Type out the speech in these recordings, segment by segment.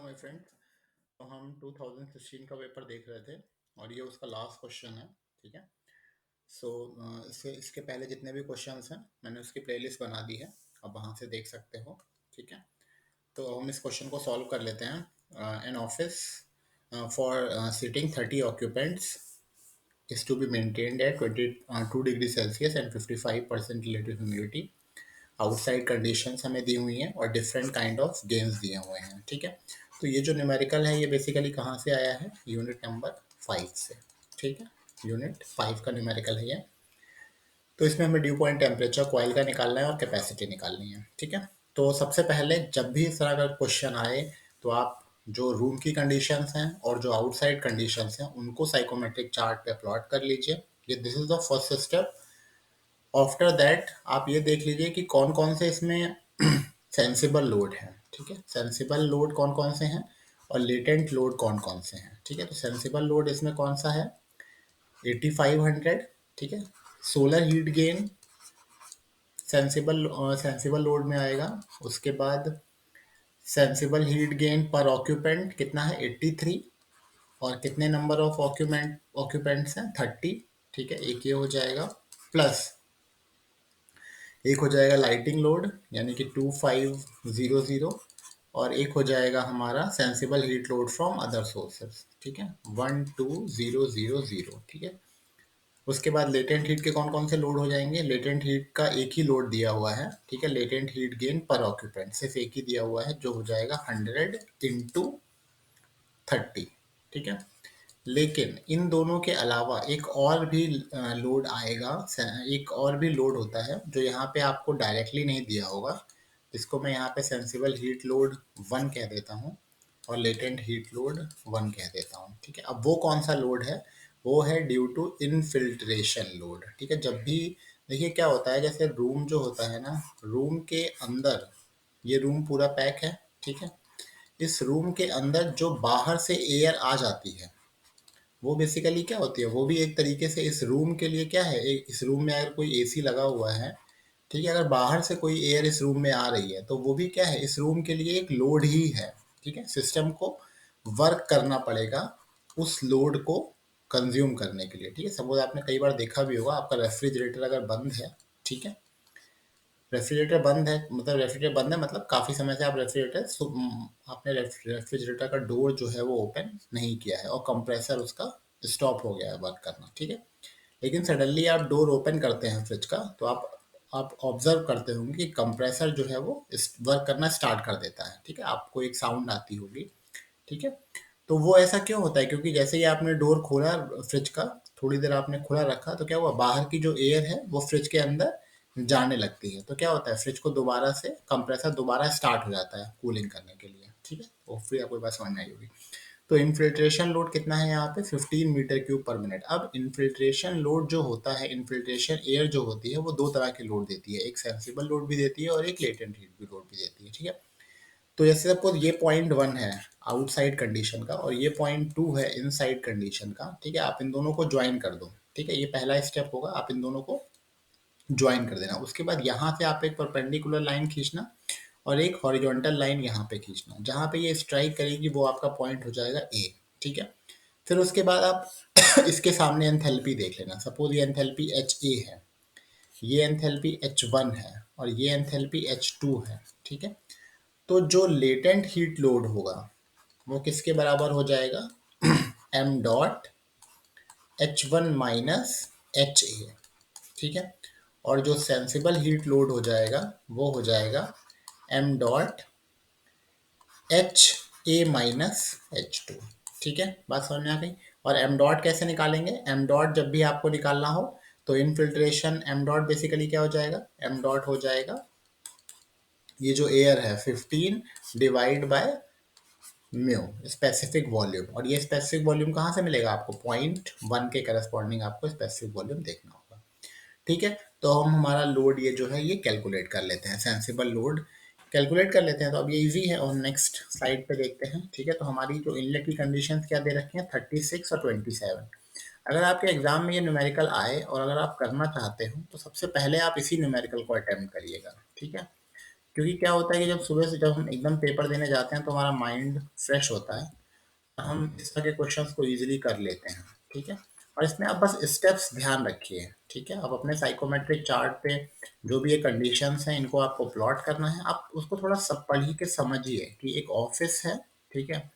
My friend. तो हम 2016 का पेपर देख रहे थे और ये उसका लास्ट क्वेश्चन है। ठीक है। सो इसके पहले जितने भी क्वेश्चंस हैं मैंने उसकी प्लेलिस्ट बना दी है, आप वहाँ से देख सकते हो। ठीक है। तो हम इस क्वेश्चन को सॉल्व कर लेते हैं। An office for seating 30 occupants is to be maintained at 22 degree Celsius and 55% relative humidity. Outside conditions हमें दी हुई हैं और डिफरेंट काइंड ऑफ गेम्स दिए हुए हैं। ठीक है। तो ये जो न्यूमेरिकल है ये बेसिकली कहाँ से आया है? यूनिट नंबर 5 से। ठीक है। यूनिट 5 का न्यूमेरिकल है ये। तो इसमें हमें ड्यू पॉइंट टेम्परेचर कॉइल का निकालना है और कैपेसिटी निकालनी है। ठीक है। तो सबसे पहले जब भी इस तरह का क्वेश्चन आए तो आप जो रूम की कंडीशंस हैं और जो आउटसाइड कंडीशंस हैं उनको साइकोमेट्रिक चार्ट पे प्लॉट कर लीजिए। ये this is the first step. After that आप ये देख लीजिए कि कौन कौन से इसमें सेंसिबल लोड है। ठीक है। सेंसिबल लोड कौन कौन से हैं और लेटेंट लोड कौन कौन से हैं। ठीक है। तो सेंसिबल लोड इसमें कौन सा है? 8500। ठीक है। Solar heat gain sensible load में आएगा। उसके बाद सेंसिबल हीट गेन पर ऑक्यूपेंट कितना है? 83। और कितने नंबर ऑफ ऑक्यूपेंट्स हैं? 30। ठीक है। एक ये हो जाएगा, प्लस एक हो जाएगा लाइटिंग लोड यानी कि 2500, और एक हो जाएगा हमारा sensible heat load from other sources. ठीक है। 12000। ठीक है। उसके बाद लेटेंट हीट के कौन कौन से लोड हो जाएंगे? लेटेंट हीट का एक ही लोड दिया हुआ है। ठीक है। लेटेंट हीट गेन पर ऑक्यूपेंट सिर्फ एक ही दिया हुआ है जो हो जाएगा 100 इंटू 30। ठीक है। लेकिन इन दोनों के अलावा एक और भी लोड आएगा। एक और भी लोड होता है जो यहाँ पे आपको डायरेक्टली नहीं दिया होगा, जिसको मैं यहाँ पे सेंसिबल हीट लोड 1 कह देता हूँ और लेटेंट हीट लोड 1 कह देता हूँ। ठीक है। अब वो कौन सा लोड है? वो है ड्यू टू इनफिल्ट्रेशन लोड। ठीक है। जब भी देखिए क्या होता है, जैसे रूम जो होता है ना, रूम के अंदर ये रूम पूरा पैक है। ठीक है। इस रूम के अंदर जो बाहर से एयर आ जाती है वो बेसिकली क्या होती है? वो भी एक तरीके से इस रूम के लिए क्या है, इस रूम में अगर कोई एसी लगा हुआ है, ठीक है, अगर बाहर से कोई एयर इस रूम में आ रही है तो वो भी क्या है, इस रूम के लिए एक लोड ही है। ठीक है। सिस्टम को वर्क करना पड़ेगा उस लोड को कंज्यूम करने के लिए। ठीक है। सपोज आपने कई बार देखा भी होगा, आपका रेफ्रिजरेटर अगर बंद है, ठीक है, रेफ्रिजरेटर बंद है मतलब रेफ्रिजरेटर बंद है मतलब काफ़ी समय से आप आपने रेफ्रिजरेटर का डोर जो है वो ओपन नहीं किया है और कंप्रेसर उसका स्टॉप हो गया है वर्क करना। ठीक है। लेकिन सडनली आप डोर ओपन करते हैं फ्रिज का तो आप ऑब्जर्व करते होंगे कि कंप्रेसर जो है वो वर्क करना स्टार्ट कर देता है। ठीक है। आपको एक साउंड आती होगी। ठीक है। तो वो ऐसा क्यों होता है? क्योंकि जैसे ही आपने डोर खोला फ्रिज का, थोड़ी देर आपने खुला रखा तो क्या हुआ, बाहर की जो एयर है वो फ्रिज के अंदर जाने लगती है। तो क्या होता है, फ्रिज को दोबारा से कंप्रेसर दोबारा स्टार्ट हो जाता है कूलिंग करने के लिए। ठीक है। वो फिर आपको बात समझ में आई होगी। तो इनफिल्ट्रेशन लोड कितना है यहाँ पे? 15 मीटर क्यूब पर मिनट। अब इनफिल्ट्रेशन लोड जो होता है, इनफिल्ट्रेशन एयर जो होती है वो दो तरह की लोड देती है, एक सेंसिबल लोड भी देती है और एक लेटेंट हीट भी लोड भी देती है। ठीक है। तो जैसे सपोज ये पॉइंट 1 है आउटसाइड कंडीशन का और ये पॉइंट 2 है इनसाइड कंडीशन का। ठीक है। आप इन दोनों को ज्वाइन कर दो। ठीक है। ये पहला स्टेप होगा, आप इन दोनों को ज्वाइन कर देना। उसके बाद यहाँ से आप एक परपेंडिकुलर लाइन खींचना और एक हॉरिजॉन्टल लाइन यहाँ पे खींचना। जहाँ पे ये स्ट्राइक करेगी वो आपका पॉइंट हो जाएगा ए। ठीक है। फिर उसके बाद आप इसके सामने एंथैल्पी देख लेना। सपोज ये एंथैल्पी एच ए है, ये एंथैल्पी H1 है और ये एंथैल्पी H2 है। ठीक है। तो जो लेटेंट हीट लोड होगा वो किसके बराबर हो जाएगा? m dot H1 minus H A. ठीक है। और जो सेंसिबल हीट लोड हो जाएगा वो हो जाएगा m dot H A minus H2। ठीक है। बात समझ में आ गई। और m डॉट कैसे निकालेंगे? m डॉट जब भी आपको निकालना हो तो इनफिल्ट्रेशन m डॉट बेसिकली क्या हो जाएगा? m डॉट हो जाएगा ये जो एयर है 15 divide by mu specific volume. और ये स्पेसिफिक वॉल्यूम कहाँ से मिलेगा आपको? पॉइंट 1 के करस्पॉन्डिंग आपको स्पेसिफिक वॉल्यूम देखना होगा। ठीक है। तो हम हमारा लोड ये जो है ये कैलकुलेट कर लेते हैं, सेंसिबल लोड कैलकुलेट कर लेते हैं। तो अब ये इजी है और नेक्स्ट स्लाइड पे देखते हैं। ठीक है। तो हमारी जो इनलेट की कंडीशन क्या दे रखी हैं? 36 और 27। अगर आपके एग्जाम में ये न्यूमेरिकल आए और अगर आप करना चाहते हो तो सबसे पहले आप इसी न्यूमेरिकल को अटेम्प्ट करिएगा। ठीक है। क्योंकि क्या होता है कि जब सुबह से जब हम एकदम पेपर देने जाते हैं तो हमारा माइंड फ्रेश होता है, हम इस तरह के क्वेश्चंस को इजीली कर लेते हैं। ठीक है, और इसमें आप बस स्टेप्स ध्यान रखिए। ठीक है, आप अपने साइकोमेट्रिक चार्ट पे जो भी ये कंडीशंस हैं इनको आपको प्लॉट करना है। आप उसको थोड़ा सब पढ़ के समझिए कि एक ऑफिस है, ठीक है,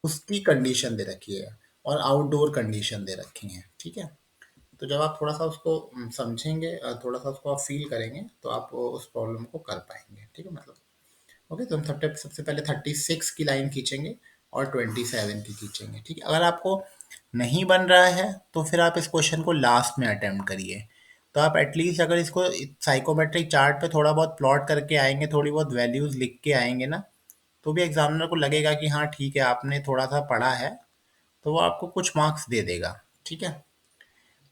उसकी कंडीशन दे रखी है और आउटडोर कंडीशन दे रखी है। ठीक है, तो जब आप थोड़ा सा उसको समझेंगे, थोड़ा सा उसको आप फील करेंगे तो आप उस प्रॉब्लम को कर पाएंगे। ठीक है, मतलब ओके, तो हम सबसे पहले 36 की लाइन खींचेंगे और 27 की खींचेंगे। ठीक है, अगर आपको नहीं बन रहा है तो फिर आप इस क्वेश्चन को लास्ट में अटेम्प्ट करिए। तो आप एटलीस्ट अगर इसको साइकोमेट्रिक चार्ट पे थोड़ा बहुत प्लॉट करके आएंगे, थोड़ी बहुत वैल्यूज लिख के आएंगे ना, तो भी एग्जामिनर को लगेगा कि हाँ ठीक है, आपने थोड़ा सा पढ़ा है, तो वो आपको कुछ मार्क्स दे देगा। ठीक है,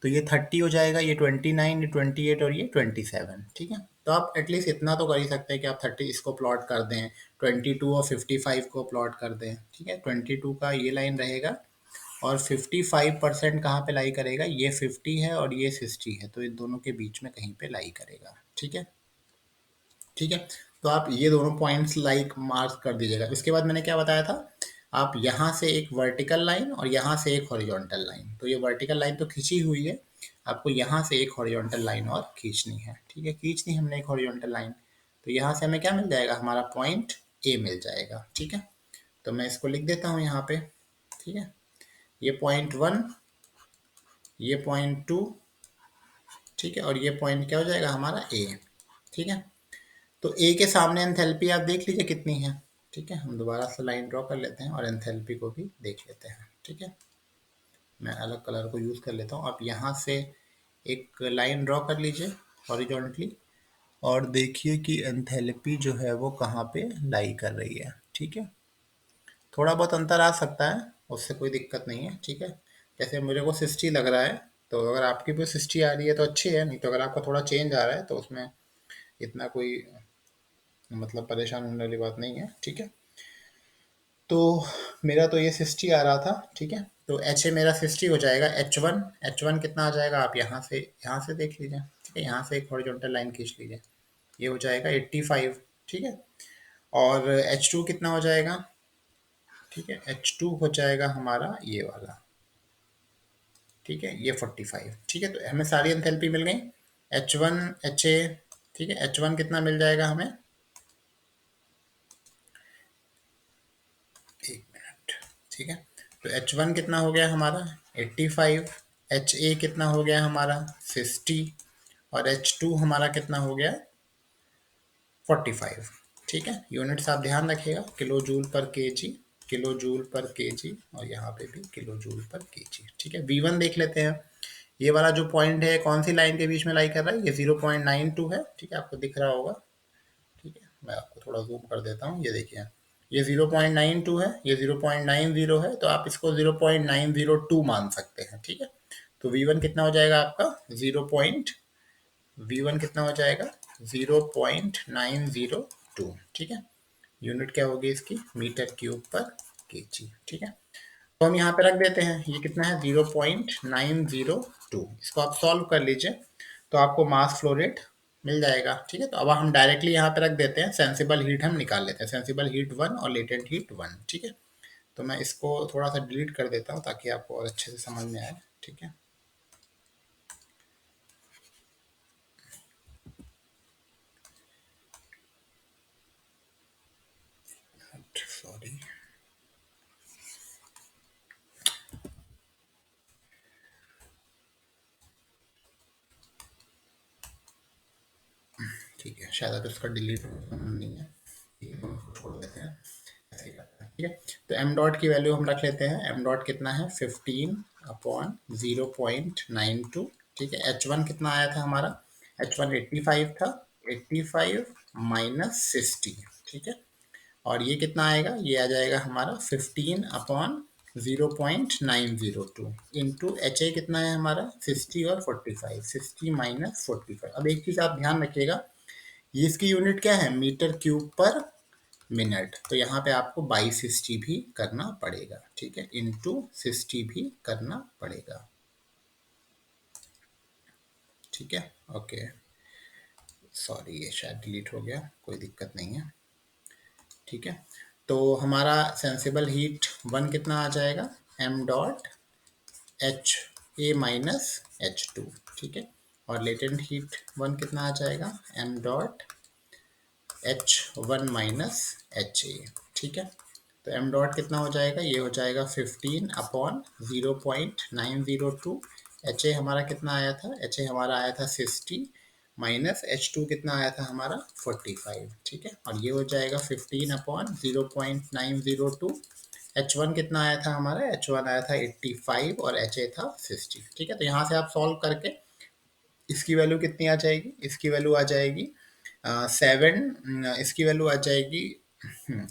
तो ये 30 हो जाएगा, ये 29, ये 28 और ये 27। ठीक है, तो आप एटलीस्ट इतना तो कर ही सकते हैं कि आप 30 इसको प्लॉट कर दें, 22 और 55 को प्लॉट कर दें। ठीक है, 22 का ये लाइन रहेगा और 55% कहाँ पे लाई करेगा, ये 50 है और ये 60 है, तो इन दोनों के बीच में कहीं पे लाई करेगा। ठीक है, ठीक है, तो आप ये दोनों पॉइंट्स लाइक मार्क कर दीजिएगा। इसके बाद मैंने क्या बताया था, आप यहाँ से एक वर्टिकल लाइन और यहाँ से एक हॉरिजॉन्टल लाइन, तो ये वर्टिकल लाइन तो खींची हुई है, आपको यहाँ से एक हॉरिजॉन्टल लाइन और खींचनी है। ठीक है, खींचनी हमने एक हॉरिजॉन्टल लाइन, तो यहाँ से हमें क्या मिल जाएगा, हमारा पॉइंट ए मिल जाएगा। ठीक है, तो मैं इसको लिख देता हूँ यहाँ पे। ठीक है, ये पॉइंट 1, ये पॉइंट 2, ठीक है, और ये पॉइंट क्या हो जाएगा हमारा ए। ठीक है, तो ए के सामने एंथैल्पी आप देख लीजिए कितनी है। ठीक है, हम दोबारा से लाइन ड्रॉ कर लेते हैं और एंथैल्पी को भी देख लेते हैं। ठीक है, मैं अलग कलर को यूज़ कर लेता हूँ। आप यहाँ से एक लाइन ड्रॉ कर लीजिए हॉरिजॉन्टली और देखिए कि एंथैल्पी जो है वो कहाँ पे लाई कर रही है। ठीक है, थोड़ा बहुत अंतर आ सकता है, उससे कोई दिक्कत नहीं है। ठीक है, जैसे मेरे को 60 लग रहा है, तो अगर आपकी भी 60 आ रही है तो अच्छी है, नहीं तो अगर आपका थोड़ा चेंज आ रहा है तो उसमें इतना कोई मतलब परेशान होने वाली बात नहीं है। ठीक है, तो मेरा तो ये 60 आ रहा था। ठीक है, तो एच ए मेरा 60 हो जाएगा। एच वन कितना आ जाएगा, आप यहाँ से देख लीजिए। ठीक है, यहाँ से एक हॉरिजॉन्टल लाइन खींच लीजिए, ये हो जाएगा 85। ठीक है, और एच टू कितना हो जाएगा, ठीक है, एच टू हो जाएगा हमारा ये वाला। ठीक है, ये 45। ठीक है, तो हमें सारी एंथैल्पी मिल गई, एच वन, एच ए। ठीक है, एच वन कितना मिल जाएगा हमें, एक मिनट। ठीक है, तो एच वन कितना हो गया हमारा 85, एच ए कितना हो गया हमारा 60 और एच टू हमारा कितना हो गया 45। ठीक है, यूनिट्स आप ध्यान रखिएगा, किलो जूल पर केजी, किलो जूल पर केजी, और यहाँ पे भी किलो जूल पर केजी। ठीक है, वी वन देख लेते हैं। ये वाला जो पॉइंट है कौन सी लाइन के बीच में लाई कर रहा है, ये 0.92 है। ठीक है, आपको दिख रहा होगा। ठीक है, मैं आपको थोड़ा जूम कर देता हूँ, ये देखिए, ये 0.92 है, ये 0.90 है, तो आप इसको 0.902 मान सकते हैं। ठीक है, तो V1 कितना हो जाएगा आपका V1 कितना हो जाएगा 0.902। ठीक है, यूनिट क्या होगी इसकी, मीटर क्यूब पर केजी। ठीक है, तो हम यहाँ पे रख देते हैं, ये कितना है 0.902, इसको आप सॉल्व कर लीजिए तो आपको मास फ्लो रेट मिल जाएगा। ठीक है, तो अब हम डायरेक्टली यहाँ पे रख देते हैं, सेंसिबल हीट हम निकाल लेते हैं, सेंसिबल हीट 1 और लेटेंट हीट 1। ठीक है, तो मैं इसको थोड़ा सा डिलीट कर देता हूँ ताकि आपको और अच्छे से समझ में आए। ठीक है, सॉरी, ठीक है, शायद अब इसका डिलीट नहीं है, छोड़ देते हैं, ऐसे ही करते हैं। ठीक है, तो एम डॉट की वैल्यू हम रख लेते हैं, एम डॉट कितना है 15/0.92। ठीक है, एच वन कितना आया था हमारा, एच वन 85 था, 85 माइनस 60। ठीक है, और ये कितना आएगा, ये आ जाएगा हमारा 15/0.902 इंटू एच ए कितना है हमारा 60 और 45, 60 माइनस 45। अब एक चीज़ आप ध्यान रखिएगा, ये इसकी यूनिट क्या है, मीटर क्यूब पर मिनट, तो यहाँ पे आपको बाई 60 भी करना पड़ेगा। ठीक है, इंटू 60 भी करना पड़ेगा। ठीक है, ओके, सॉरी, ये शायद डिलीट हो गया, कोई दिक्कत नहीं है। ठीक है, तो हमारा सेंसिबल हीट वन कितना आ जाएगा, M dot H A minus H two. ठीक है, और लेटेंट हीट वन कितना आ जाएगा, M dot H one minus H A. ठीक है, तो एम डॉट कितना हो जाएगा, ये हो जाएगा 15 अपॉन 0.902। एच ए हमारा कितना आया था, एच ए हमारा आया था 60 माइनस एच टू कितना आया था हमारा 45। ठीक है, और ये हो जाएगा 15 अपॉन 0.902। एच वन कितना आया था हमारा, एच वन आया था 85 और एच ए था 60। ठीक है, तो यहाँ से आप सॉल्व करके इसकी वैल्यू कितनी आ जाएगी, इसकी वैल्यू आ जाएगी 7, इसकी वैल्यू आ जाएगी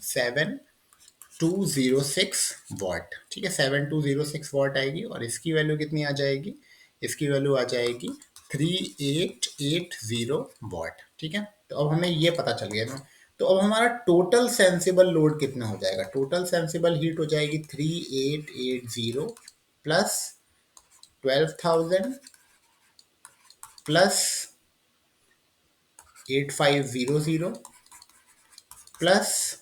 7206 वॉट। ठीक है, 7206 वॉट आएगी, और इसकी वैल्यू कितनी आ जाएगी, इसकी वैल्यू आ जाएगी 3880 वॉट। ठीक है, तो अब हमें ये पता चल गया ना, तो अब हमारा टोटल सेंसिबल लोड कितना हो जाएगा, टोटल सेंसिबल हीट हो जाएगी 3880 प्लस 12,000 प्लस 8500 प्लस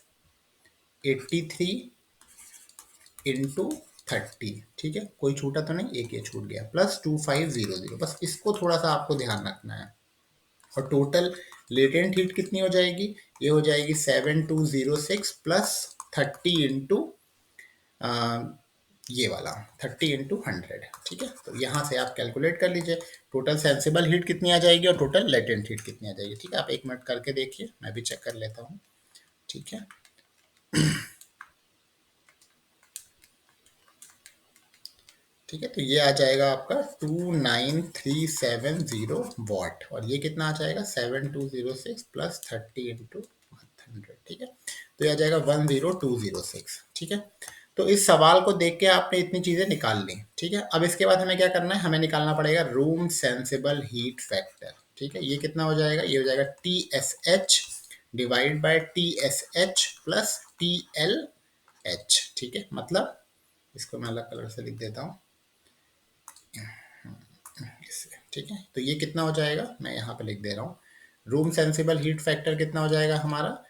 83 इंटू 30। ठीक है, कोई छूटा तो नहीं, एक ये छूट गया, प्लस 2500। बस इसको थोड़ा सा आपको ध्यान रखना है। और टोटल लेटेंट हीट कितनी हो जाएगी, ये हो जाएगी 7206 प्लस 30 इंटू ये वाला 30 इंटू 100। ठीक है, तो यहाँ से आप कैलकुलेट कर लीजिए टोटल सेंसिबल हीट कितनी आ जाएगी और टोटल लेटेंट हीट कितनी आ जाएगी। ठीक है, आप 1 मिनट करके देखिए, मैं भी चेक कर लेता हूँ। ठीक है, ठीक है, तो ये आ जाएगा आपका 29370 वॉट, और ये कितना आ जाएगा 7206 प्लस 30 इंटू 100। ठीक है, तो ये आ जाएगा 10206। ठीक है, तो इस सवाल को देख के आपने इतनी चीजें निकाल ली। ठीक है, अब इसके बाद हमें क्या करना है, हमें निकालना पड़ेगा रूम सेंसिबल हीट फैक्टर। ठीक है, ये कितना हो जाएगा, ये हो जाएगा T S H divide by T S H plus T L H. ठीक है, मतलब इसको मैं अलग कलर से लिख देता हूँ। ठीक है, तो ये कितना हो जाएगा, मैं यहाँ पे लिख दे रहा हूँ, रूम सेंसिबल हीट फैक्टर कितना हो जाएगा हमारा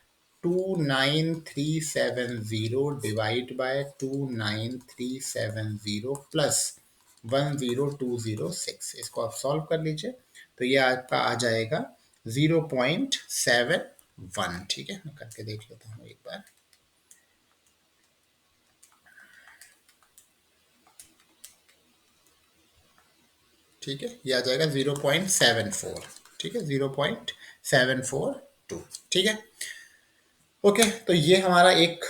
29370 डिवाइड बाय 29370 प्लस 10206। इसको आप सॉल्व कर लीजिए, तो ये आपका आ जाएगा 0.71। ठीक है, मैं करके देख लेता हूँ एक बार। ठीक है, ये आ जाएगा 0.74। ठीक है, 0.742। ठीक है, ओके, तो ये हमारा एक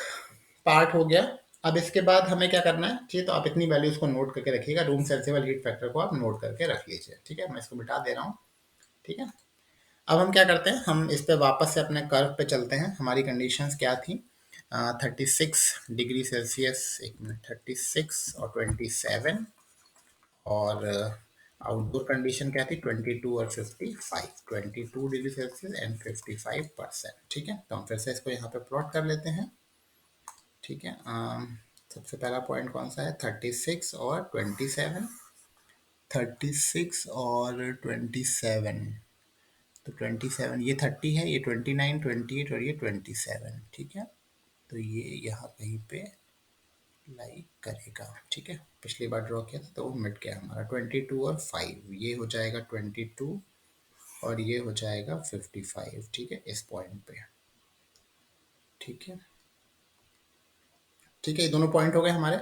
पार्ट हो गया। अब इसके बाद हमें क्या करना है, ठीक है, तो आप इतनी वैल्यूज को नोट करके रखिएगा, रूम सेंसिबल हीट फैक्टर को आप नोट करके रख लीजिए। ठीक है, मैं इसको मिटा दे रहा हूँ। ठीक है, अब हम क्या करते हैं, हम इस पे वापस से अपने कर्व पे चलते हैं। हमारी कंडीशंस क्या थी, 36 डिग्री सेल्सियस, 1 मिनट, 36 और 27, और आउटडोर कंडीशन क्या थी 22 और 55, 22 डिग्री सेल्सियस एंड 55%। ठीक है, तो हम फिर से इसको यहाँ पे प्लॉट कर लेते हैं। ठीक है, सबसे पहला पॉइंट कौन सा है, 36 और 27, 36 और 27, तो 27 ये 30 है, ये 29, 28 और ये 27। ठीक है, तो ये यहाँ कहीं पे लाइक करेगा। ठीक है, पिछली बार ड्रॉ किया था तो वो मिट गया हमारा। 22 और 5, ये हो जाएगा 22 और ये हो जाएगा 55। ठीक है, इस पॉइंट पे। ठीक है, ठीक है, ये दोनों पॉइंट हो गए हमारे।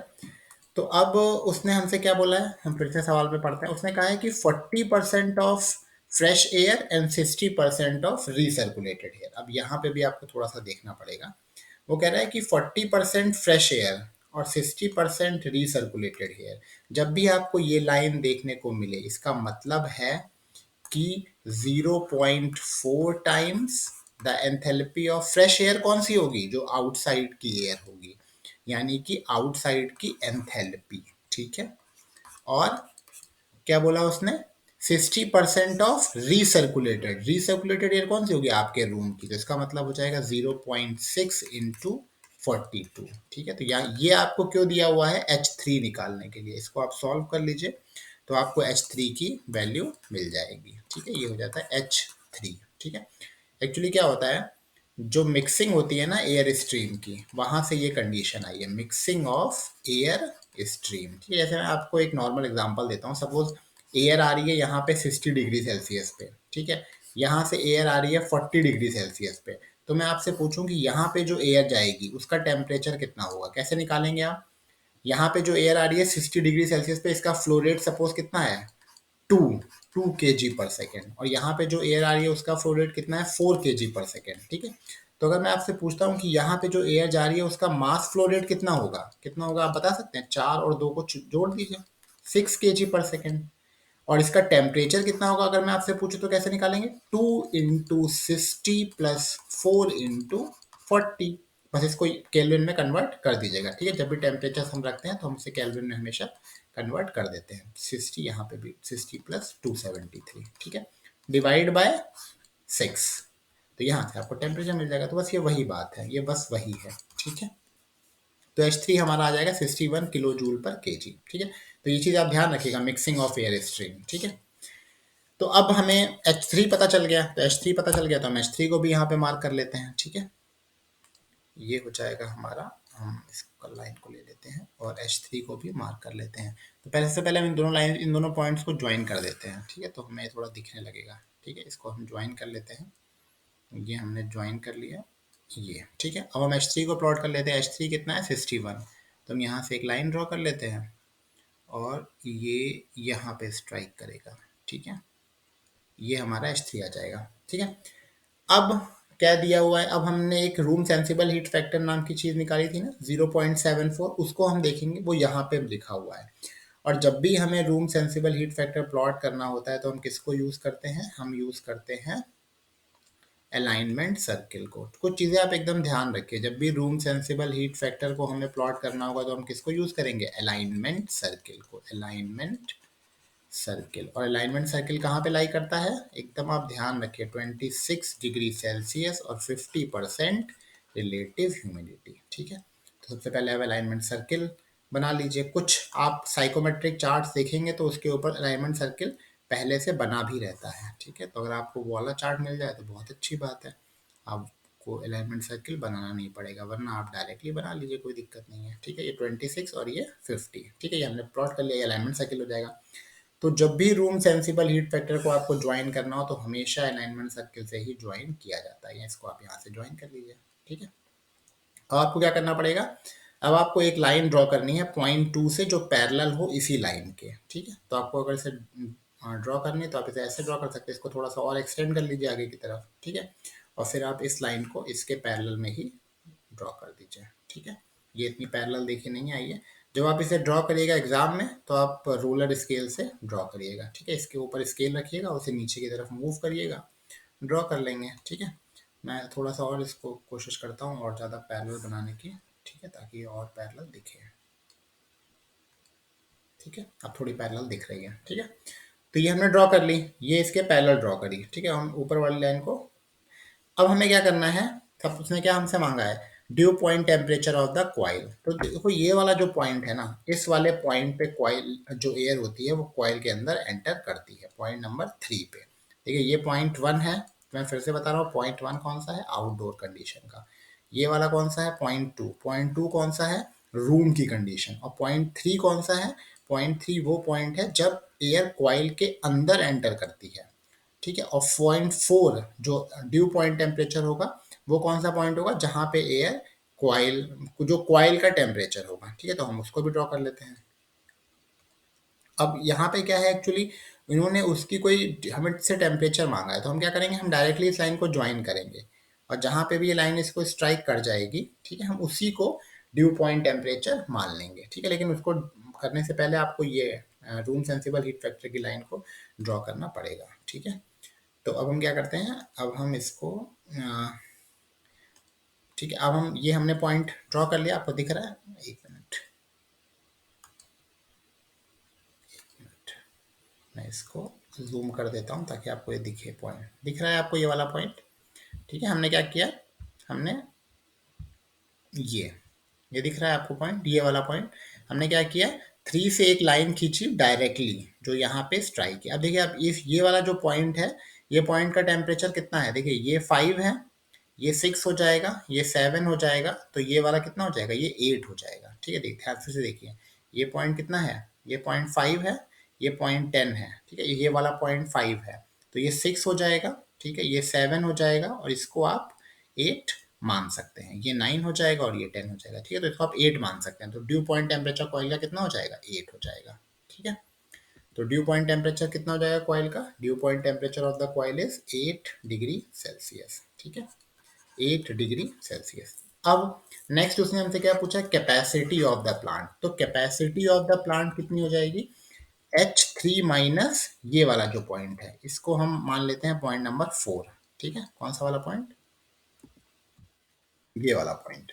तो अब उसने हमसे क्या बोला है, हम फिर से सवाल पे पढ़ते हैं। उसने कहा है कि 40% of fresh air and 60% of recirculated air. अब यहाँ पे भी आपको थोड़ा सा देखना पड़ेगा। वो कह रहा है कि 40% फ्रेश एयर और 60% रिसर्कुलेटेड एयर। जब भी आपको ये लाइन देखने को मिले, इसका मतलब है कि 0.4 times the enthalpy of fresh air कौन सी होगी, जो आउटसाइड की एयर होगी, यानी कि आउटसाइड की एंथैल्पी। ठीक है, और क्या बोला उसने, 60% ऑफ रिसर्कुलेटेड, रिसर्कुलेटेड एयर कौन सी होगी आपके रूम की, तो इसका मतलब हो जाएगा 0.6 इंटू 42। ठीक है, तो यहाँ ये आपको क्यों दिया हुआ है, H3 निकालने के लिए। इसको आप सॉल्व कर लीजिए तो आपको H3 की वैल्यू मिल जाएगी। ठीक है, ये हो जाता है H3। ठीक है। एक्चुअली क्या होता है, जो मिक्सिंग होती है ना एयर स्ट्रीम की, वहां से ये कंडीशन आई है, मिक्सिंग ऑफ एयर स्ट्रीम। ठीक है, जैसे मैं आपको एक नॉर्मल एग्जांपल देता हूँ। सपोज एयर आ रही है यहाँ पे 60 डिग्री सेल्सियस पे, ठीक है, यहाँ से एयर आ रही है 40 डिग्री सेल्सियस पे। तो मैं आपसे पूछूं कि यहाँ पे जो एयर जाएगी उसका टेम्परेचर कितना होगा, कैसे निकालेंगे आप? यहाँ पे जो एयर आ रही है 60 डिग्री सेल्सियस पे, इसका फ्लो रेट सपोज कितना है, टू 2 kg/सेकेंड, और यहाँ पे जो एयर आ रही है उसका फ्लो रेट कितना है, 4 kg/सेकेंड। ठीक है। तो अगर मैं आपसे पूछता हूँ कि यहाँ पे जो एयर जा रही है उसका मास फ्लो रेट कितना होगा, कितना होगा आप बता सकते हैं? 4 और 2 को जोड़ दीजिए, 6 kg/सेकेंड। और इसका टेम्परेचर कितना होगा अगर मैं आपसे पूछूं तो कैसे निकालेंगे, 2 × 60 + 4 × 40। बस इसको केल्विन में कन्वर्ट कर दीजिएगा। ठीक है, जब भी टेम्परेचर हम रखते हैं तो हम इसे केल्विन में हमेशा कन्वर्ट कर देते हैं। 60 यहाँ पे भी 60 + 273, ठीक है, डिवाइड बाय 6। तो यहाँ से आपको टेम्परेचर मिल जाएगा। तो बस ये वही बात है, ये बस वही है। ठीक है, तो H3 हमारा आ जाएगा 61 kJ/kg। ठीक है, तो ये चीज़ आप ध्यान रखिएगा, मिक्सिंग ऑफ एयर स्ट्रीम। ठीक है, तो अब हमें H3 पता चल गया, तो H3 पता चल गया तो हम H3 को भी यहाँ पे मार्क कर लेते हैं। ठीक है, ये हो जाएगा हमारा, हम इसको लाइन को ले लेते हैं और H3 को भी मार्क कर लेते हैं। तो पहले से पहले हम इन दोनों पॉइंट्स को ज्वाइन कर देते हैं। ठीक है, तो हमें थोड़ा दिखने लगेगा। ठीक है, इसको हम ज्वाइन कर लेते हैं, ये हमने ज्वाइन कर लिया ये। ठीक है, अब हम H3 को प्लॉट कर लेते हैं। H3 कितना है, 61। तो हम यहाँ से एक लाइन ड्रॉ कर लेते हैं और ये यहाँ पे स्ट्राइक करेगा। ठीक है, ये हमारा H3 आ जाएगा। ठीक है, अब क्या दिया हुआ है, अब हमने एक रूम सेंसिबल हीट फैक्टर नाम की चीज़ निकाली थी ना, 0.74, उसको हम देखेंगे, वो यहाँ पे लिखा हुआ है। और जब भी हमें room sensible heat factor plot करना होता है तो हम किसको यूज़ करते हैं, हम यूज़ करते हैं अलाइनमेंट सर्किल को। कुछ चीज़ें आप एकदम ध्यान रखिए, जब भी रूम सेंसिबल हीट फैक्टर को हमें प्लॉट करना होगा तो हम किसको यूज़ करेंगे, अलाइनमेंट सर्किल को, अलाइनमेंट सर्किल। और अलाइनमेंट सर्किल कहाँ पे लाई करता है, एकदम आप ध्यान रखिए, 26 डिग्री सेल्सियस और 50% रिलेटिव ह्यूमिडिटी। ठीक है, तो सबसे पहले आप अलाइनमेंट सर्किल बना लीजिए। कुछ आप साइकोमेट्रिक चार्ट्स देखेंगे तो उसके ऊपर अलाइनमेंट सर्किल पहले से बना भी रहता है। ठीक है, तो अगर आपको वो वाला चार्ट मिल जाए तो बहुत अच्छी बात है, आपको अलाइनमेंट सर्किल बनाना नहीं पड़ेगा, वरना आप डायरेक्टली बना लीजिए, कोई दिक्कत नहीं है। ठीक है, ये 26 और ये 50। ठीक है, ये हमने प्लॉट कर लिया, ये अलाइनमेंट सर्किल हो जाएगा। तो जब भी रूम सेंसिबल हीट फैक्टर को आपको ज्वाइन करना हो तो हमेशा अलाइनमेंट सर्किल से ही ज्वाइन किया जाता है। इसको आप यहाँ से ज्वाइन कर लीजिए। ठीक है, अब आपको क्या करना पड़ेगा, अब आपको एक लाइन ड्रॉ करनी है पॉइंट 2 से जो पैरेलल हो इसी लाइन के। ठीक है, तो आपको अगर इसे ड्रॉ करनी है तो आप इसे ऐसे ड्रॉ कर सकते हैं, इसको थोड़ा सा और एक्सटेंड कर लीजिए आगे की तरफ। ठीक है, और फिर आप इस लाइन को इसके पैरेलल में ही ड्रॉ कर दीजिए। ठीक है, ये इतनी पैरेलल देखी नहीं आई है। जब आप इसे ड्रॉ करिएगा एग्जाम में तो आप रूलर स्केल से ड्रॉ करिएगा। ठीक है, इसके ऊपर स्केल रखिएगा, उसे नीचे की तरफ मूव करिएगा, ड्रॉ कर लेंगे। ठीक है, मैं थोड़ा सा और इसको कोशिश करता हूँ और ज़्यादा पैरेलल बनाने की। ठीक है, ताकि ये और पैरेलल दिखे। ठीक है, अब थोड़ी पैरेलल दिख रही है। ठीक है, तो ये हमने ड्रॉ कर ली, ये इसके पैरेलल ड्रॉ करी। ठीक है, हम ऊपर वाली लाइन को, अब हमें क्या करना है, तब उसने क्या हमसे मांगा है, due point temperature of the coil. तो देखो ये वाला जो पॉइंट है ना, इस वाले पॉइंट पे कॉइल जो एयर होती है वो कॉइल के अंदर एंटर करती है, पॉइंट नंबर 3 पे। देखिए ये पॉइंट 1 है, मैं फिर से बता रहा हूँ, पॉइंट 1 कौन सा है, आउटडोर कंडीशन का। ये वाला कौन सा है, पॉइंट 2। पॉइंट 2 कौन सा है, रूम की कंडीशन। और पॉइंट 3 कौन सा है, पॉइंट 3 वो पॉइंट है जब एयर कॉइल के अंदर एंटर करती है। ठीक है, और पॉइंट 4 जो ड्यू पॉइंट टेम्परेचर होगा वो कौन सा पॉइंट होगा, जहां पे एयर क्वाइल, जो क्वाइल का टेम्परेचर होगा। ठीक है, तो हम उसको भी ड्रॉ कर लेते हैं। अब यहाँ पे क्या है, एक्चुअली इन्होंने उसकी कोई हमें से टेम्परेचर मांगा है, तो हम क्या करेंगे, हम डायरेक्टली इस लाइन को ज्वाइन करेंगे और जहाँ पे भी ये लाइन इसको स्ट्राइक कर जाएगी, ठीक है, हम उसी को ड्यू पॉइंट टेम्परेचर मान लेंगे। ठीक है, लेकिन उसको करने से पहले आपको ये रूम सेंसिबल हीट फैक्टर की लाइन को ड्रॉ करना पड़ेगा। ठीक है, तो अब हम क्या करते हैं, अब हम इसको ठीक है, अब हम ये हमने पॉइंट ड्रॉ कर लिया, आपको दिख रहा है, एक मिनट, मैं इसको जूम कर देता हूँ ताकि आपको ये दिखे, पॉइंट दिख रहा है आपको, ये वाला पॉइंट। ठीक है, हमने क्या किया, हमने ये दिख रहा है आपको पॉइंट, ये वाला पॉइंट, हमने क्या किया, 3 से एक लाइन खींची डायरेक्टली जो यहाँ पे स्ट्राइक है। अब देखिए, अब ये वाला जो पॉइंट है ये पॉइंट का टेम्परेचर कितना है, देखिए ये 5 है, ये 6 हो जाएगा, ये 7 हो जाएगा, तो ये वाला कितना हो जाएगा, ये 8 हो जाएगा। ठीक है, देखिए ध्यान से देखिए, ये पॉइंट कितना है, ये पॉइंट 5 है, ये पॉइंट 10 है। ठीक है, ये वाला पॉइंट 5 है, तो ये 6 हो जाएगा। ठीक है, ये 7 हो जाएगा, और इसको आप 8 मान सकते हैं, ये 9 हो जाएगा और ये 10 हो जाएगा। ठीक है, तो इसको आप 8 मान सकते हैं, तो ड्यू पॉइंट टेम्परेचर कॉइल का कितना हो जाएगा, 8 हो जाएगा। ठीक है, तो ड्यू पॉइंट टेम्परेचर कितना हो जाएगा कॉइल का, due point temperature of the coil is 8 degree Celsius. ठीक है, 8 डिग्री सेल्सियस। अब नेक्स्ट उसने हमसे क्या पूछा, कैपेसिटी ऑफ द प्लांट। तो कैपेसिटी ऑफ द प्लांट कितनी हो जाएगी, H3 माइनस ये वाला जो पॉइंट है, इसको हम मान लेते हैं पॉइंट नंबर 4। ठीक है, कौन सा वाला पॉइंट, ये वाला पॉइंट,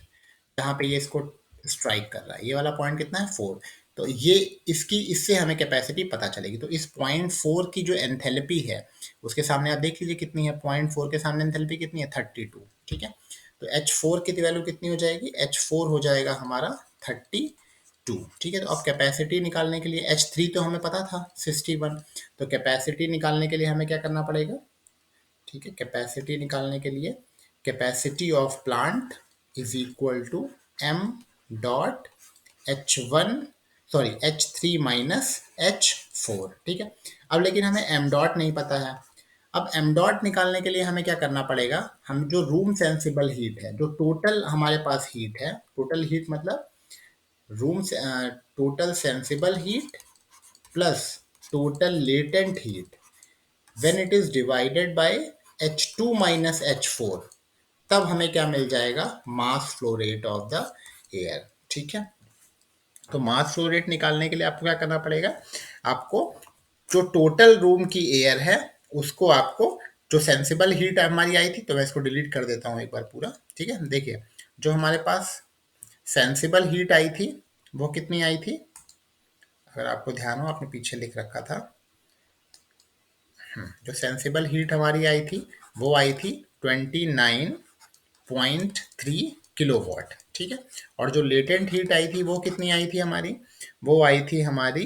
जहाँ पे ये इसको स्ट्राइक कर रहा है, ये वाला पॉइंट कितना है, 4। तो ये इसकी, इससे हमें कैपेसिटी पता चलेगी। तो इस पॉइंट 4 की जो एंथैल्पी है, उसके सामने आप देख लीजिए कितनी है, पॉइंट 4 के सामने एंथैल्पी कितनी है, 32। ठीक है, तो H4 की वैल्यू कितनी हो जाएगी, H4 हो जाएगा हमारा 32। ठीक है, तो अब कैपेसिटी निकालने के लिए, H3 तो हमें पता था 61, तो कैपेसिटी निकालने के लिए हमें क्या करना पड़ेगा। ठीक है, कैपेसिटी निकालने के लिए, capacity of plant is equal to M dot H1, sorry H3 minus H4। ठीक है, अब लेकिन हमें एम डॉट नहीं पता है। अब एम डॉट निकालने के लिए हमें क्या करना पड़ेगा, हम जो रूम सेंसिबल हीट है, जो टोटल हमारे पास हीट है, टोटल हीट मतलब room total sensible heat plus total latent heat when it is divided by H2 minus H4, तब हमें क्या मिल जाएगा, मास flow rate of the air. ठीक है, तो मास फ्लो रेट निकालने के लिए आपको क्या करना पड़ेगा, आपको जो टोटल रूम की एयर है, उसको आपको, जो सेंसिबल हीट हमारी आई थी, तो मैं इसको डिलीट कर देता हूँ एक बार पूरा। ठीक है, देखिए जो हमारे पास सेंसिबल हीट आई थी, वो कितनी आई थी, अगर आपको ध्यान हो, आपने पीछे लिख रखा था, जो सेंसिबल हीट हमारी आई थी, वो आई थी 29.3 किलोवाट। ठीक है, और जो लेटेंट हीट आई थी, वो कितनी आई थी हमारी, वो आई थी हमारी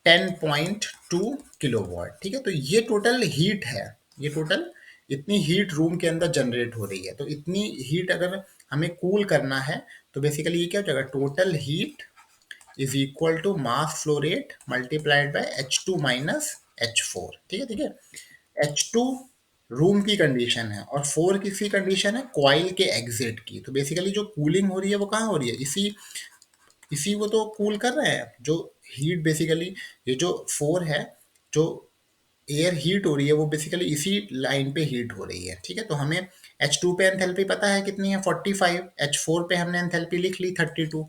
10.2 किलोवाट। ठीक है, तो ये टोटल हीट है, ये टोटल इतनी हीट रूम के अंदर जनरेट हो रही है। तो इतनी हीट अगर हमें कूल करना है, तो बेसिकली ये क्या हो जाएगा, total heat is equal to mass flow rate multiplied by H2 minus H4। ठीक है, ठीक है, H2 रूम की कंडीशन है, और 4 किसकी कंडीशन है, कॉइल के एग्जिट की। तो बेसिकली जो कूलिंग हो रही है, वो कहाँ हो रही है, इसी इसी को तो कूल कर रहे हैं, जो हीट बेसिकली, ये जो 4 है, जो एयर हीट हो रही है, वो बेसिकली इसी लाइन पे हीट हो रही है। ठीक है, तो हमें H2 पे एंथैल्पी पता है कितनी है, 45। H4 पे हमने एंथैल्पी लिख ली 32।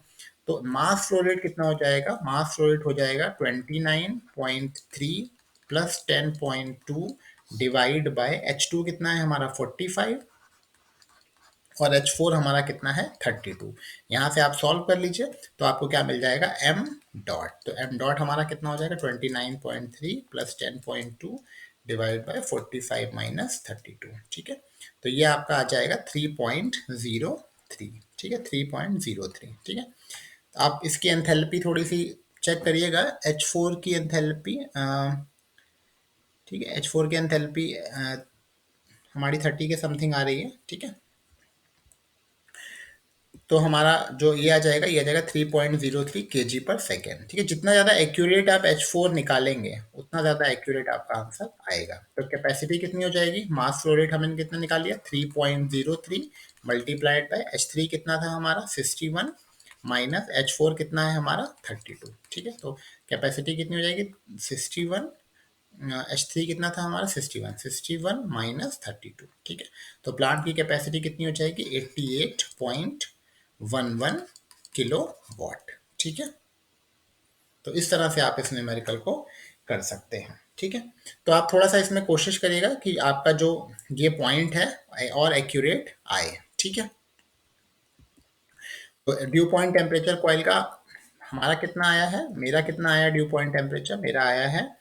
तो मास फ्लो रेट कितना हो जाएगा, मास फ्लो रेट हो जाएगा 29.3 प्लस 10.2 डिवाइड बाय H2 कितना है हमारा 45, और H4 हमारा कितना है 32। यहाँ से आप सॉल्व कर लीजिए, तो आपको क्या मिल जाएगा, m डॉट। तो m डॉट हमारा कितना हो जाएगा, 29.3 प्लस 10.2 डिवाइड बाय 45 माइनस 32। ठीक है, तो ये आपका आ जाएगा 3.03। ठीक है, 3.03। ठीक है, आप इसकी एंथैल्पी थोड़ी सी चेक करिएगा, H4 की एंथैल्पी, ठीक है, H4 की एंथैल्पी हमारी 30 के समथिंग आ रही है। ठीक है, तो हमारा जो ये आ जाएगा, ये आ जाएगा 3.03 kg पर सेकेंड। ठीक है, जितना ज़्यादा एक्यूरेट आप H4 निकालेंगे, उतना ज़्यादा एक्यूरेट आपका आंसर आएगा। तो कैपेसिटी कितनी हो जाएगी, मास फ्लो रेट हमने कितना निकाल लिया, 3.03 मल्टीप्लाइड बाय H3 कितना था हमारा 61, माइनस H4 कितना है हमारा 32। ठीक है, तो कैपेसिटी कितनी हो जाएगी 61, H3 कितना था हमारा 61 माइनस 32। ठीक है, तो प्लांट की कैपेसिटी कितनी हो जाएगी 88.11 किलो वाट। ठीक है, तो इस तरह से आप इस न्यूमेरिकल को कर सकते हैं। ठीक है, तो आप थोड़ा सा इसमें कोशिश करिएगा कि आपका जो ये पॉइंट है और एक्यूरेट आए। ठीक है, तो ड्यू पॉइंट टेम्परेचर कॉइल का हमारा कितना आया है, मेरा कितना आया ड्यू पॉइंट टेम्परेचर, मेरा आया है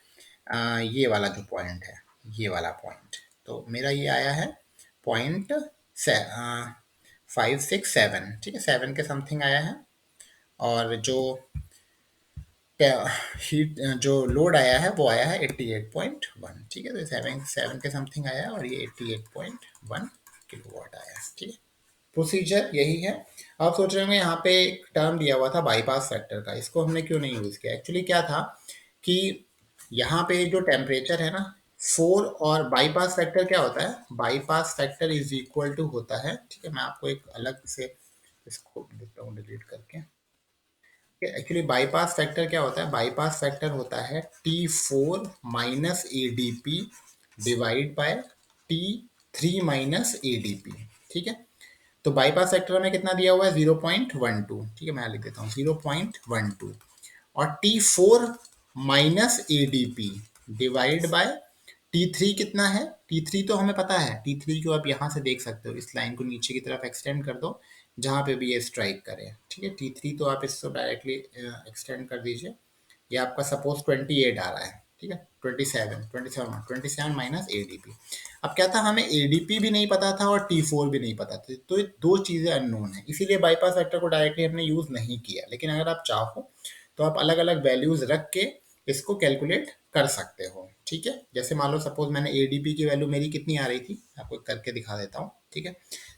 ये वाला जो पॉइंट है, ये वाला पॉइंट, तो मेरा ये आया है पॉइंट 567। ठीक है, 7 के समथिंग आया है। और जो हीट जो लोड आया है वो आया है 88.1, ठीक है। तो 7 के समथिंग आया है और ये 88.1 किलोवाट आया है, ठीक है। प्रोसीजर यही है। आप सोच रहे होंगे यहाँ पे एक टर्म दिया हुआ था बाईपास फैक्टर का, इसको हमने क्यों नहीं यूज किया। एक्चुअली क्या था कि यहाँ पे जो टेम्परेचर है ना 4, और बाईपास फैक्टर क्या होता है, bypass factor is equal to होता है, ठीक है। मैं आपको एक अलग से इसको देता हूँ डिलीट करके। एक्चुअली बाईपास फैक्टर क्या होता है, बाईपास फैक्टर होता है T4 minus ADP divide by T3 minus ADP, ठीक है। तो बाईपास फैक्टर में कितना दिया हुआ है 0.12, ठीक है। मैं लिख देता हूँ 0.12, और T4 minus ADP divide by T3 कितना है, T3 तो हमें पता है, T3 को आप यहाँ से देख सकते हो, इस लाइन को नीचे की तरफ एक्सटेंड कर दो जहाँ पे भी ये स्ट्राइक करे, ठीक है। T3 तो आप इसको डायरेक्टली एक्सटेंड कर दीजिए, ये आपका सपोज 28 आ रहा है, ठीक है। 27 माइनस ADP। अब क्या था, हमें ADP भी नहीं पता था और T4 भी नहीं पता था, तो ये दो चीज़ें अननोन है, इसीलिए बाईपास फैक्टर को डायरेक्टली हमने यूज़ नहीं किया। लेकिन अगर आप चाहो तो आप अलग अलग वैल्यूज़ रख के इसको कैलकुलेट कर सकते हो, ठीक है। जैसे मान लो सपोज मैंने ADP की वैल्यू मेरी कितनी आ रही थी, आपको करके दिखा देता हूँ, ठीक है।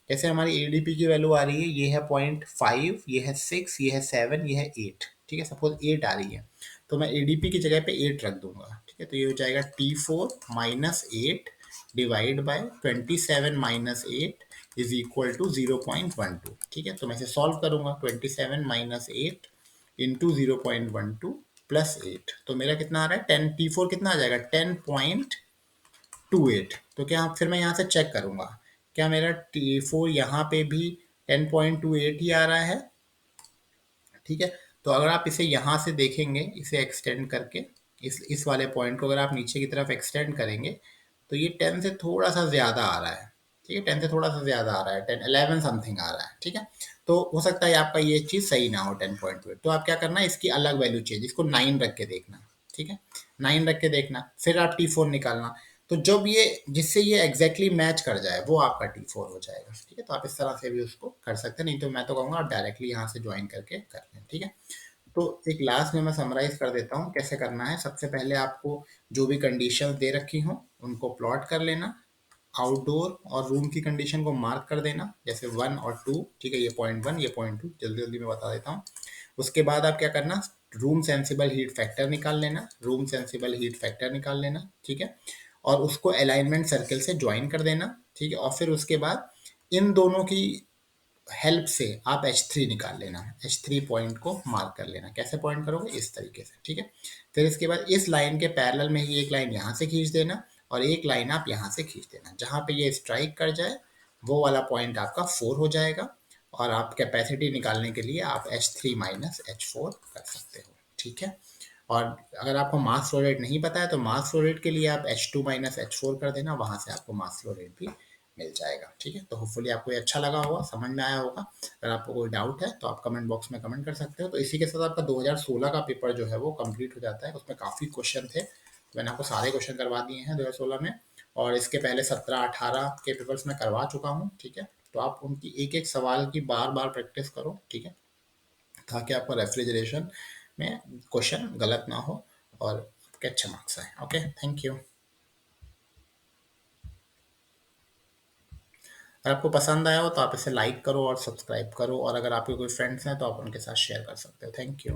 जैसे हमारी ADP की वैल्यू आ रही है, ये है 0.5, ये है 6, ये है 7, ये है 8, ठीक है। सपोज 8 आ रही है, तो मैं ADP की जगह पे 8 रख दूंगा, ठीक है। तो ये हो जाएगा T4 minus 8 divide by 27 minus 8 is equal to 0.12, ठीक है। तो मैं इसे सॉल्व करूंगा, 27 माइनस 8 इंटू 0.12 प्लस 8, तो मेरा कितना आ रहा है 10, T4 कितना आ जाएगा 10.28। तो क्या फिर मैं यहाँ से चेक करूंगा, क्या मेरा T4 यहाँ पे भी 10.28 ही आ रहा है, ठीक है। तो अगर आप इसे यहाँ से देखेंगे, इसे एक्सटेंड करके इस वाले पॉइंट को अगर आप नीचे की तरफ एक्सटेंड करेंगे तो ये 10 से थोड़ा सा ज़्यादा आ रहा है, ठीक है। 10 से थोड़ा सा ज़्यादा आ रहा है, 10 11 समथिंग आ रहा है, ठीक है। तो हो सकता है आपका ये चीज़ सही ना हो 10.8, तो आप क्या करना, इसकी अलग वैल्यू चेंज, इसको 9 रख के देखना, ठीक है। 9 रख के देखना, फिर आप T4 निकालना, तो जब ये जिससे ये एग्जैक्टली मैच कर जाए वो आपका T4 हो जाएगा, ठीक है। तो आप इस तरह से भी उसको कर सकते हैं, नहीं तो मैं तो कहूँगा आप डायरेक्टली यहाँ से ज्वाइन करके कर लें, ठीक है। तो एक लास्ट में मैं समराइज कर देता हूँ कैसे करना है। सबसे पहले आपको जो भी कंडीशंस दे रखी हों उनको प्लॉट कर लेना, आउटडोर और रूम की कंडीशन को मार्क कर देना, जैसे 1 और 2, ठीक है। ये पॉइंट 1, ये पॉइंट 2, जल्दी जल्दी मैं बता देता हूँ। उसके बाद आप क्या करना, रूम सेंसिबल हीट फैक्टर निकाल लेना, रूम सेंसिबल हीट फैक्टर निकाल लेना, ठीक है। और उसको अलाइनमेंट सर्कल से ज्वाइन कर देना, ठीक है। और फिर उसके बाद इन दोनों की हेल्प से आप H3 निकाल लेना, H3 पॉइंट को मार्क कर लेना। कैसे पॉइंट करोगे, इस तरीके से, ठीक है। फिर इसके बाद इस लाइन के पैरेलल में ही एक लाइन यहाँ से खींच देना और एक लाइन आप यहाँ से खींच देना, जहाँ पे ये स्ट्राइक कर जाए वो वाला पॉइंट आपका 4 हो जाएगा। और आप कैपेसिटी निकालने के लिए आप H3 माइनस H4 कर सकते हो, ठीक है। और अगर आपको मास फ्लो रेट नहीं पता है तो मास फ्लो रेट के लिए आप H2 माइनस H4 कर देना, वहाँ से आपको मास फ्लो रेट भी मिल जाएगा, ठीक है। तो होपफुली आपको ये अच्छा लगा होगा, समझ में आया होगा। अगर आपको कोई डाउट है तो आप कमेंट बॉक्स में कमेंट कर सकते हो। तो इसी के साथ आपका 2016 का पेपर जो है वो कंप्लीट हो जाता है। उसमें काफ़ी क्वेश्चन थे, मैंने आपको सारे क्वेश्चन करवा दिए हैं 2016 में, और इसके पहले 17 18 के पेपर्स में करवा चुका हूँ, ठीक है। तो आप उनकी एक एक सवाल की बार बार प्रैक्टिस करो, ठीक है, ताकि आपका रेफ्रिजरेशन में क्वेश्चन गलत ना हो और आपके अच्छे मार्क्स आए। Okay, thank you. अगर आपको पसंद आया हो तो आप इसे लाइक करो और सब्सक्राइब करो, और अगर आपके कोई फ्रेंड्स हैं तो आप उनके साथ शेयर कर सकते हो। Thank you.